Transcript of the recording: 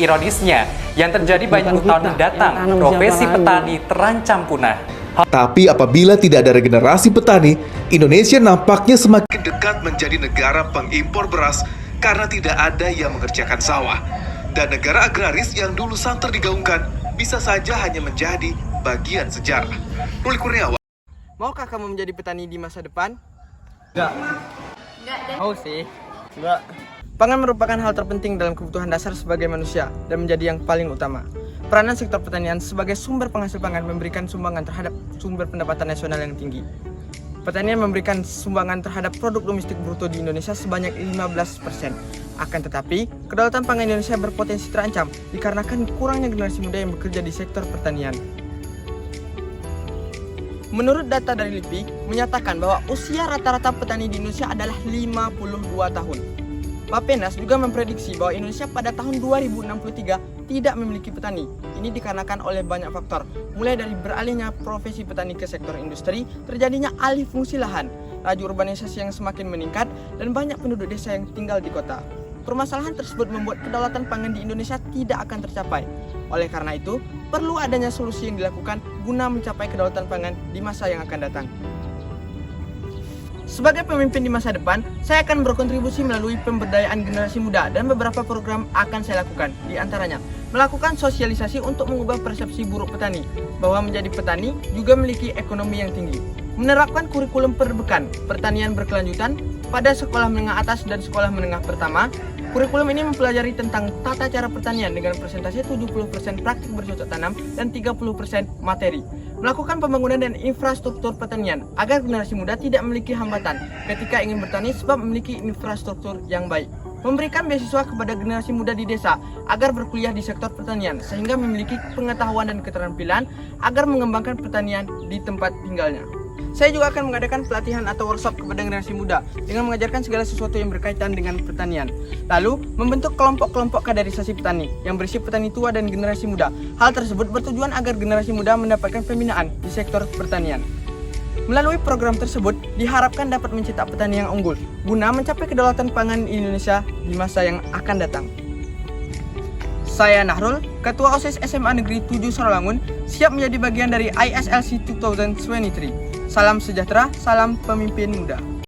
Ironisnya, yang terjadi banyak tahun mendatang, profesi petani terancam punah. Tapi apabila tidak ada regenerasi petani, Indonesia nampaknya semakin dekat menjadi negara pengimpor beras karena tidak ada yang mengerjakan sawah. Dan negara agraris yang dulu santer digaungkan bisa saja hanya menjadi bagian sejarah. Ruli Kurniawan. Maukah kamu menjadi petani di masa depan? Enggak. Enggak deh. Mau sih. Enggak. Pangan merupakan hal terpenting dalam kebutuhan dasar sebagai manusia dan menjadi yang paling utama. Peranan sektor pertanian sebagai sumber penghasil pangan memberikan sumbangan terhadap sumber pendapatan nasional yang tinggi. Pertanian memberikan sumbangan terhadap produk domestik bruto di Indonesia sebanyak 15%. Akan tetapi, kedaulatan pangan Indonesia berpotensi terancam dikarenakan kurangnya generasi muda yang bekerja di sektor pertanian. Menurut data dari LIPI, menyatakan bahwa usia rata-rata petani di Indonesia adalah 52 tahun. Bappenas juga memprediksi bahwa Indonesia pada tahun 2063 tidak memiliki petani. Ini dikarenakan oleh banyak faktor, mulai dari beralihnya profesi petani ke sektor industri, terjadinya alih fungsi lahan, laju urbanisasi yang semakin meningkat, dan banyak penduduk desa yang tinggal di kota. Permasalahan tersebut membuat kedaulatan pangan di Indonesia tidak akan tercapai. Oleh karena itu, perlu adanya solusi yang dilakukan guna mencapai kedaulatan pangan di masa yang akan datang. Sebagai pemimpin di masa depan, saya akan berkontribusi melalui pemberdayaan generasi muda dan beberapa program akan saya lakukan. Di antaranya, melakukan sosialisasi untuk mengubah persepsi buruk petani, bahwa menjadi petani juga memiliki ekonomi yang tinggi. Menerapkan kurikulum perbekan pertanian berkelanjutan pada sekolah menengah atas dan sekolah menengah pertama. Kurikulum ini mempelajari tentang tata cara pertanian dengan persentase 70% praktik bercocok tanam dan 30% materi. Melakukan pembangunan dan infrastruktur pertanian agar generasi muda tidak memiliki hambatan ketika ingin bertani sebab memiliki infrastruktur yang baik. Memberikan beasiswa kepada generasi muda di desa agar berkuliah di sektor pertanian sehingga memiliki pengetahuan dan keterampilan agar mengembangkan pertanian di tempat tinggalnya. Saya juga akan mengadakan pelatihan atau workshop kepada generasi muda dengan mengajarkan segala sesuatu yang berkaitan dengan pertanian. Lalu, membentuk kelompok-kelompok kaderisasi petani yang berisi petani tua dan generasi muda. Hal tersebut bertujuan agar generasi muda mendapatkan pembinaan di sektor pertanian. Melalui program tersebut, diharapkan dapat mencetak petani yang unggul guna mencapai kedaulatan pangan Indonesia di masa yang akan datang. Saya Nahrul, Ketua OSIS SMA Negeri 7 Sarawangun, siap menjadi bagian dari ISLC 2023. Salam sejahtera, salam pemimpin muda.